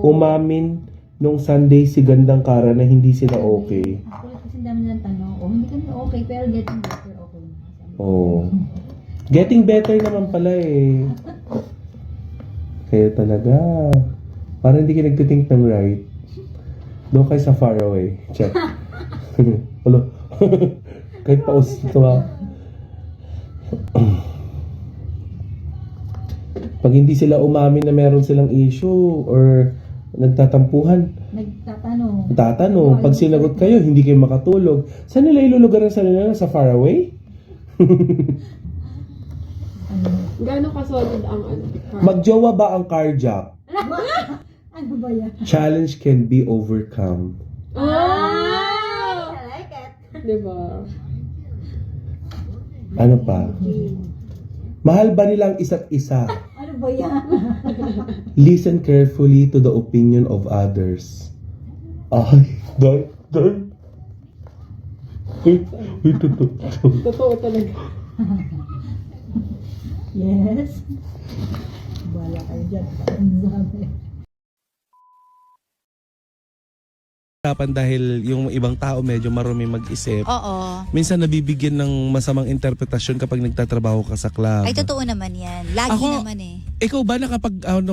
umamin nung Sunday si Gandang Kara na hindi sila okay. Actually, kasi dami nilang tanong, hindi kami okay, pero getting better, okay na. Getting better naman pala eh. Kaya talaga. Parang hindi ka nagtithink ng right. Doon kayo sa far away. Check. Hello. Kahit paus ito Pag hindi sila umamin na meron silang issue or nagtatampuhan, nagtatanong. Pag sinagot kayo, hindi kayo makatulog. Saan nila ilulugaran sa nila? Sa far away? Gano'ng kasolid ang Magjowa ba ang carjack? Ano ba yan? Challenge can be overcome. I like it. Diba? Ano pa? Mahal ba nilang isa't isa? Ano ba yan? Listen carefully to the opinion of others. Ay, dahil. Totoo talaga. Yes. Bala kayo dyan. Dahil yung ibang tao medyo marumi mag-isip. Oo. Minsan nabibigyan ng masamang interpretasyon kapag nagtatrabaho ka sa club. Ay, totoo naman yan. Lagi naman eh. Ikaw ba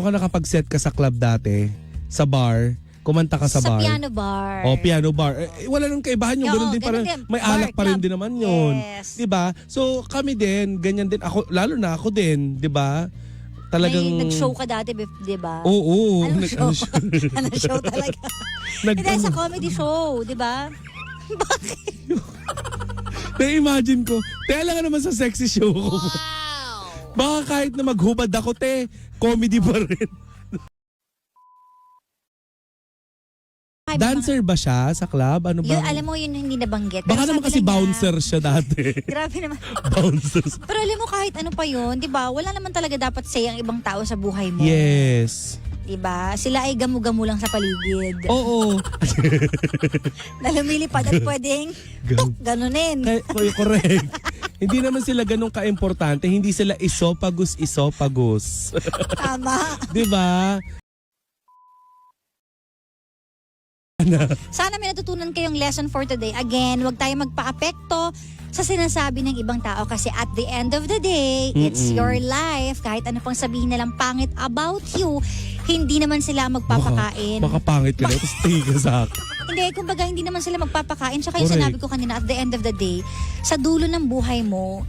nakapag-set ka sa club dati? Sa bar? Kumanta ka sa bar? Sa piano bar. Piano bar. Wala nang kaibahan yung ganun din parang may alak pa rin din naman yun. Yes. 'Di ba? So kami din, ganyan din ako, lalo na ako din, 'di ba? Talagang May nag-show ka dati, di ba? Oo. Anong show? Anong show talaga? Hindi, sa comedy show, di ba? Bakit? Na-imagine ko, kaya lang naman sa sexy show ko. Wow! Baka kahit na maghubad ako, comedy pa rin. Dancer ba siya sa club? Ano ba? Yun, alam mo, yun hindi nabanggit. Baka Pero naman kasi sabi lang niya, bouncer siya dati. Grabe naman. Bouncers. Pero alam mo, kahit ano pa yun, di ba? Wala naman talaga dapat say ang ibang tao sa buhay mo. Yes. Di ba? Sila ay gamu-gamu lang sa paligid. Oo. Na lumilipad at pwedeng ganunin. Correct. Hindi naman sila ganun ka-importante. Hindi sila isopagos. Tama. Di ba? Sana may natutunan kayong lesson for today. Again, huwag tayo magpa-apekto sa sinasabi ng ibang tao kasi at the end of the day, it's your life. Kahit ano pang sabihin nilang pangit about you, hindi naman sila magpapakain. Baka pangit ka na, tapos tingin ka sa akin. Hindi, kumbaga hindi naman sila magpapakain. Tsaka yung Correct. sinabi ko kanina, at the end of the day, sa dulo ng buhay mo,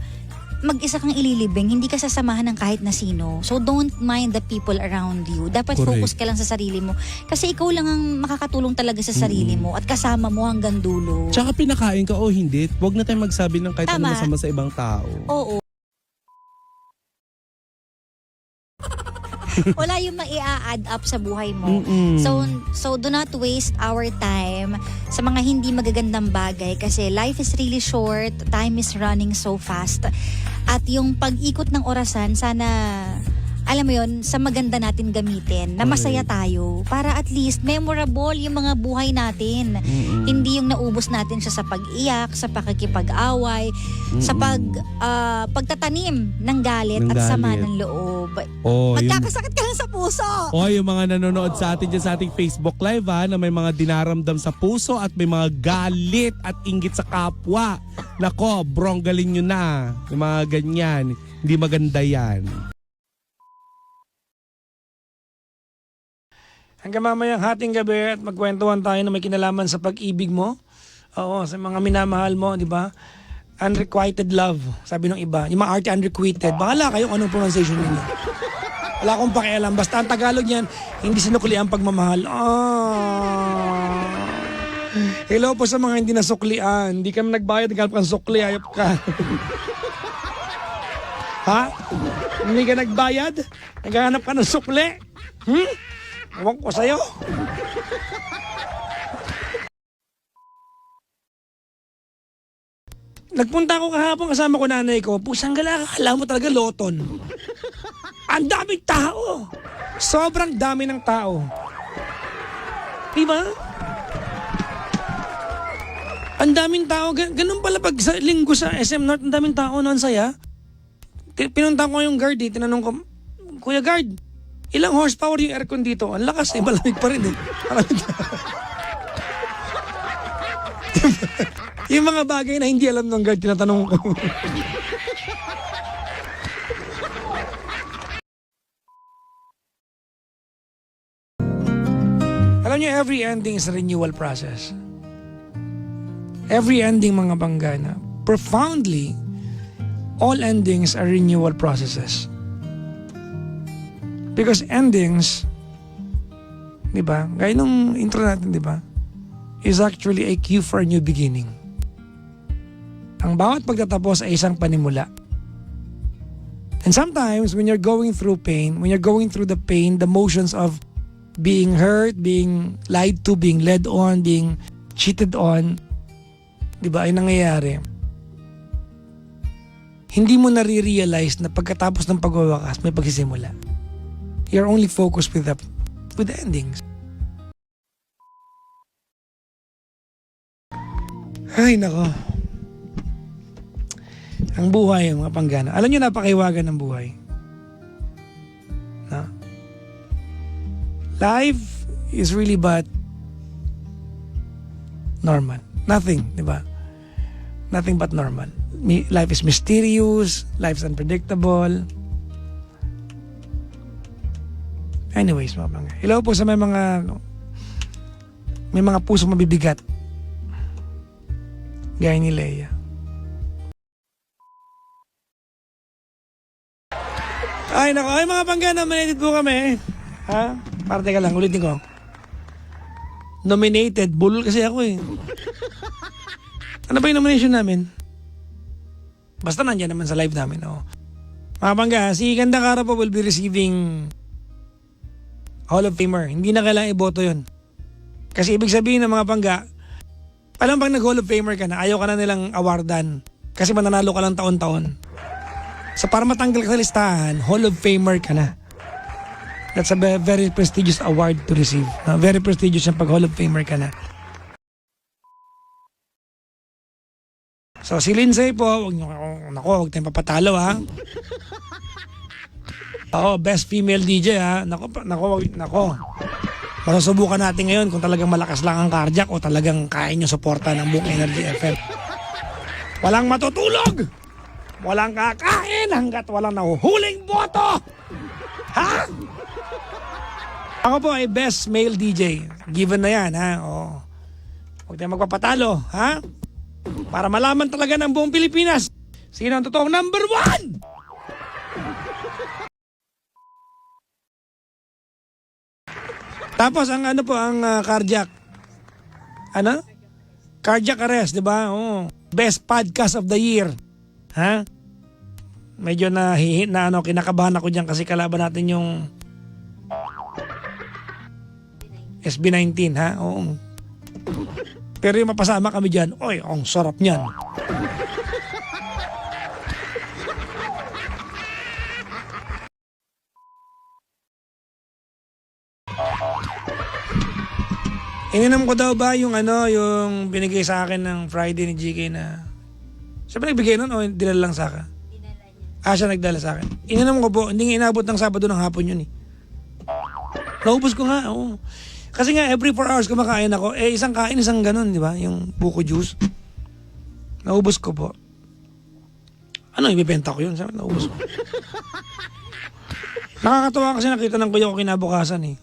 mag-isa kang ililibing, hindi ka sasamahan ng kahit na sino. So don't mind the people around you. Dapat Correct. focus ka lang sa sarili mo. Kasi ikaw lang ang makakatulong talaga sa sarili mo at kasama mo hanggang dulo. Tsaka pinakain ka o hindi, huwag na tayong magsabi ng kahit ano Tama. masama sa ibang tao. Oo. Wala yung mai-add up sa buhay mo. So do not waste our time sa mga hindi magagandang bagay kasi life is really short, time is running so fast. At yung pag-ikot ng orasan, sana alam mo yun, sa maganda natin gamitin, na masaya tayo para at least memorable yung mga buhay natin. Hindi yung naubos natin siya sa pag-iyak, sa pakikipag-away, sa pagtatanim ng galit at sama ng loob. Magkakasakit ka lang sa puso. Yung mga nanonood sa atin dyan sa ating Facebook Live na may mga dinaramdam sa puso at may mga galit at inggit sa kapwa. Nako, bronggalin nyo na. Yung mga ganyan. Hindi maganda yan. Hanggang mamayang hating gabi at magkwentuhan tayo na may kinalaman sa pag-ibig mo. Oo, sa mga minamahal mo, di ba? Unrequited love, sabi ng iba. Yung mga arte unrequited. Bahala kayo kung anong pronunciation nila. Wala akong pakialam. Basta ang Tagalog yan, hindi sinukli ang pagmamahal. Hello po sa mga hindi nasuklian. Hindi kami nagbayad, nagkalap kang sukli, ayop ka. Ha? Hindi ka nagbayad? Naghahanap ka ng sukli? Ewan ko sa'yo. Nagpunta ako kahapon kasama ko nanay ko. Pusang gala, akala mo talaga loton. Ang daming tao. Sobrang dami ng tao. Diba? Ang daming tao. Ganun pala pag sa linggo sa SM North, ang daming tao noon saya. Pinunta ko yung guard tinanong ko, Kuya guard, Ilang horsepower yung aircon dito? Ang lakas eh, malamig pa rin eh. Yung mga bagay na hindi alam ng guard, tinatanong ko. Alam niyo, every ending is a renewal process. Every ending, mga banggana, profoundly, all endings are renewal processes. Because endings, di ba, gaya nung intro natin, di ba, is actually a cue for a new beginning. Ang bawat pagtatapos ay isang panimula. And sometimes, when you're going through pain, when you're going through the pain, the motions of being hurt, being lied to, being led on, being cheated on, di ba, ay nangyayari. Hindi mo nare-realize na pagkatapos ng pagwawakas, may pagsisimula. You're only focused with the endings. Ay, nako. Ang buhay, mga panggana. Alam nyo, napakaiwagan ng buhay. Na? Life is really but normal. Nothing, di ba? Nothing but normal. Life is mysterious. Life is unpredictable. Anyways, mga bangga. Hello po sa may mga puso mabibigat. Gaya ni Leia. Ay, nako. Ay, mga bangga, nominated po kami. Ha? Para teka lang, ulitin ko. Nominated. Bulol kasi ako eh. Ano ba yung nomination namin? Basta nandiyan naman sa live namin. Oh. Mga bangga, si Ganda Cara po will be receiving Hall of Famer. Hindi na kailangan iboto yun. Kasi ibig sabihin ng mga bangga, alam bang nag-Hall of Famer ka na, ayaw ka na nilang awardan. Kasi mananalo ka lang taon-taon. So para matanggal ka sa listahan, Hall of Famer ka na. That's a very prestigious award to receive. Very prestigious yung pag Hall of Famer ka na. So si Lindsay po, huwag tayong papatalo ha. Oo, best female DJ ha. Nako. Masusubukan natin ngayon kung talagang malakas lang ang cardiac o talagang kaya nyo suporta ng buong Energy FM. Walang matutulog! Walang kakain hanggat walang nahuhuling boto! Ha? Ako po ay best male DJ. Given na yan ha. Oo. Huwag tayong magpapatalo ha. Para malaman talaga ng buong Pilipinas sino ang totoong number 1! Tapos ang ano po ang cardiac. Ano? Cardiac arrest, 'di ba? Oh, best podcast of the year. Ha? Medyo kinakabahan ako diyan kasi kalaban natin yung SB19, ha? Oo. Pero yung mapasama kami diyan, oy, ang sarap niyan. Ininom ko daw ba yung yung binigay sa akin ng Friday ni GK na... Siya ba nagbigay nun o dinala lang sa akin? Dinala niya. Siya nagdala sa akin. Ininom ko po, hindi nga inabot ng Sabado ng hapon yun eh. Naubos ko nga, oo. Kasi nga every 4 hours kumakain ako, isang kain, isang ganun, di ba? Yung buko juice. Naubos ko po. Ano, ibibenta ko yun? Sabi, naubos ko. Nakakatawa kasi nakita ng kuya ko kinabukasan eh.